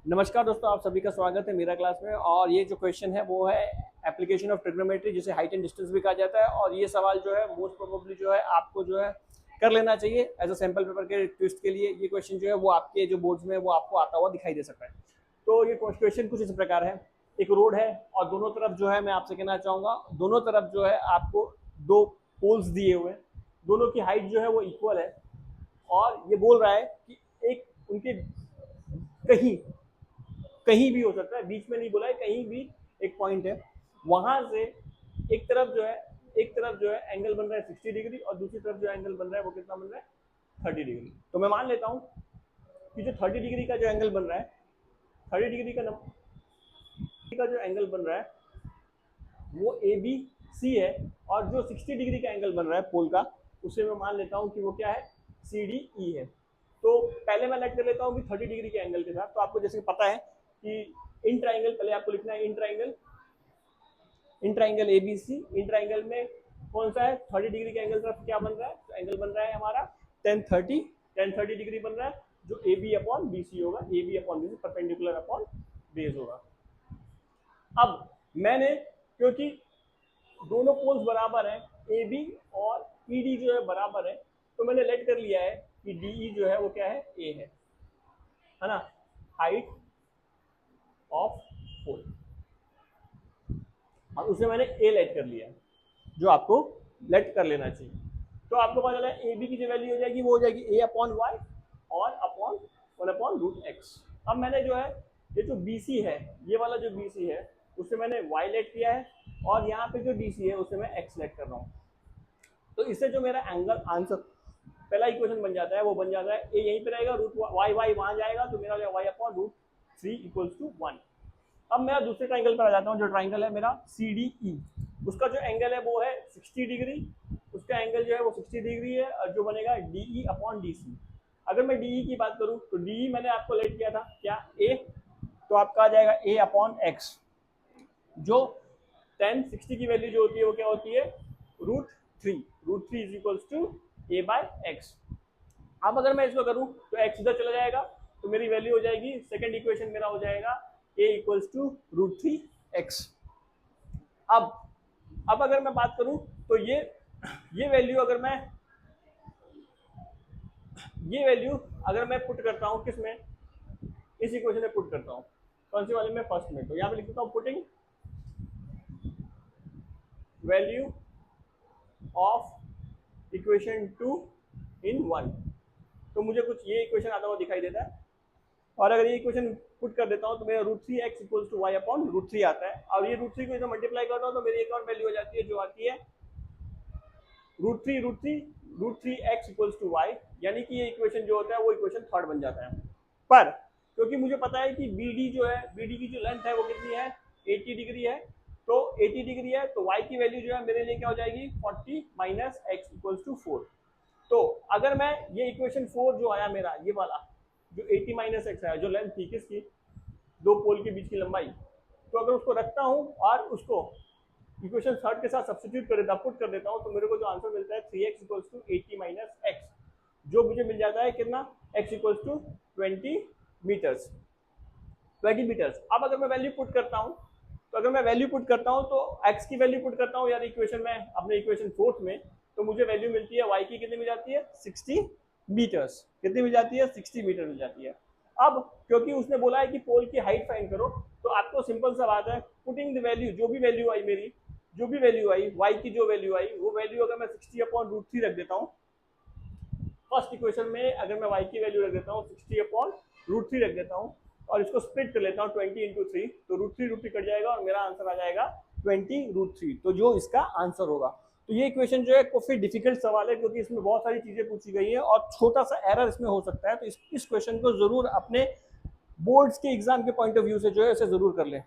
नमस्कार दोस्तों, आप सभी का स्वागत है मेरा क्लास में। और ये जो क्वेश्चन है वो है एप्लीकेशन ऑफ ट्रिग्नोमेट्री, जिसे हाइट एंड डिस्टेंस भी कहा जाता है। और ये सवाल जो है मोस्ट प्रोबेबली जो है आपको जो है कर लेना चाहिए एज अ सैम्पल पेपर के ट्विस्ट के लिए। ये क्वेश्चन जो है वो आपके जो बोर्ड्स में वो आपको आता हुआ दिखाई दे सकता है। तो ये क्वेश्चन कुछ इस प्रकार है। एक रोड है और दोनों तरफ जो है मैं आपसे कहना चाहूँगा, दोनों तरफ जो है आपको दो पोल्स दिए हुए हैं, दोनों की हाइट जो है वो इक्वल है। और ये बोल रहा है कि एक उनके कहीं कहीं भी हो सकता है, बीच में नहीं बोला है, कहीं भी एक पॉइंट है, वहां से एक तरफ जो है एंगल बन रहा है 60 डिग्री और दूसरी तरफ जो एंगल बन रहा है वो कितना बन रहा है 30 डिग्री। तो मैं मान लेता हूं कि जो 30 डिग्री का जो एंगल बन रहा है, 30 डिग्री का जो एंगल बन रहा है वो ए बी सी है। और जो 60 डिग्री का एंगल बन रहा है पोल का, उसे मैं मान लेता हूँ कि वो क्या है, सी डी ई है। तो पहले मैं लेट कर लेता हूँ कि 30 डिग्री के एंगल के साथ। तो आपको जैसे पता है कि इन ट्राइंगल, पहले आपको लिखना है in triangle A B C. इन ट्राइंगल में कौन सा है, 30 डिग्री के एंगल तरफ क्या बन रहा है, तो एंगल बन रहा है हमारा टेन थर्टी डिग्री बन रहा है, जो A B upon B C होगा। A B upon B C perpendicular upon base होगा। अब मैंने, क्योंकि दोनों पोल्स बराबर हैं, ए बी और ई डी जो है बराबर है, तो मैंने लेट कर लिया है कि डी ई जो है वो क्या है, ए है ना, हाइट ऑफ पोल। और उसे मैंने ए लेट कर लिया, जो आपको लेट कर लेना चाहिए। तो आपको पता चला ए बी की जो वैल्यू हो जाएगी वो हो जाएगी ए अपॉन वाई और अपॉन 1/√x। अब मैंने जो है ये जो बी सी है, ये वाला जो बी सी है उसे मैंने वाई लेट किया है, और यहाँ पे जो डी सी है उसे मैं एक्स लेट कर रहा हूँ। तो इससे जो मेरा एंगल आंसर पहला इक्वेशन बन जाता है वो बन जाता है ए यहीं पे रहेगा, रूट वाई वाई वहाँ जाएगा, तो मेरा जो वाई अपॉन √3 इक्वल्स टू 1। अब मैं दूसरे ट्राइंगल पर आ जाता हूँ। जो ट्राइंगल है मेरा सी डी ई, उसका जो एंगल है वो है 60 डिग्री, उसका एंगल जो है वो 60 डिग्री है, और जो बनेगा D E upon D C. अगर मैं डी ई की बात करूँ तो डी ई मैंने आपको लेट किया था क्या, ए, तो आपका आ जाएगा ए अपॉन एक्स, जो 10 60 की वैल्यू जो होती है वो क्या होती है, √3 is equals to A by X. अब अगर मैं इसको करूँ तो एक्स इधर चला जाएगा, तो मेरी वैल्यू हो जाएगी, सेकंड इक्वेशन मेरा हो जाएगा a इक्वल्स टू √3x। अब अगर मैं बात करूं तो ये वैल्यू अगर मैं पुट करता हूं किस में, इस इक्वेशन में पुट करता हूं, कौन सी वाले में, फर्स्ट में। तो यहाँ पे लिख देता हूं पुटिंग वैल्यू ऑफ इक्वेशन 2 इन 1। तो मुझे कुछ ये इक्वेशन आता हुआ दिखाई देता है, और अगर ये इक्वेशन पुट कर देता हूँ तो मेरा √3x equals to Y upon √3 आता है। और ये √3 को इधर मल्टीप्लाई करता हूँ तो मेरी एक और वैल्यू हो जाती है, जो आती है √3x इक्वल्स टू वाई। यानी कि ये इक्वेशन जो होता है वो इक्वेशन थर्ड बन जाता है। पर क्योंकि मुझे पता है कि बी डी जो है, बी डी की जो लेंथ है वो कितनी है, 80 डिग्री है, तो 80 डिग्री है, तो y की वैल्यू जो है मेरे लिए क्या हो जाएगी, 40 माइनस एक्स इक्वल्स टू 4। तो अगर मैं ये इक्वेशन 4 जो आया मेरा, ये वाला जो 80 माइनस एक्स है, जो लेंथ थी किसकी, दो पोल के बीच की लंबाई, तो अगर उसको रखता हूँ और उसको इक्वेशन थर्ड के साथ सब्स्टिट्यूट कर देता, पुट कर देता हूँ, तो मेरे को जो आंसर मिलता है 3x equals to 80 minus x, जो मुझे मिल जाता है कितना, x इक्वल्स टू 20 मीटर्स। अब अगर मैं वैल्यू पुट करता हूँ, तो x की वैल्यू पुट करता हूँ यार इक्वेशन में, अपने इक्वेशन फोर्थ में, तो मुझे वैल्यू मिलती है y की, कितनी मिल जाती है, 60 मीटर्स। कितनी मिल जाती है, 60 मीटर मिल जाती है। अब क्योंकि उसने बोला है कि पोल की हाइट फाइंड करो, तो आपको सिंपल सा बात है, पुटिंग द वैल्यू, जो भी वैल्यू आई मेरी, जो भी वैल्यू आई y की, जो वैल्यू आई वो वैल्यू अगर मैं 60 अपॉन √3 रख देता हूँ फर्स्ट इक्वेशन में, अगर मैं y की वैल्यू रख देता हूँ 60 अपॉन √3 रख देता हूँ, और इसको स्प्लिट कर लेता हूँ 20 इंटू 3, तो √3 कट जाएगा और मेरा आंसर आ जाएगा 20√3, तो जो इसका आंसर होगा। तो ये इक्वेशन जो है काफी डिफिकल्ट सवाल है, क्योंकि इसमें बहुत सारी चीजें पूछी गई है और छोटा सा एरर इसमें हो सकता है। तो इस क्वेश्चन को जरूर अपने बोर्ड्स के एग्जाम के पॉइंट ऑफ व्यू से जो है इसे जरूर कर लें।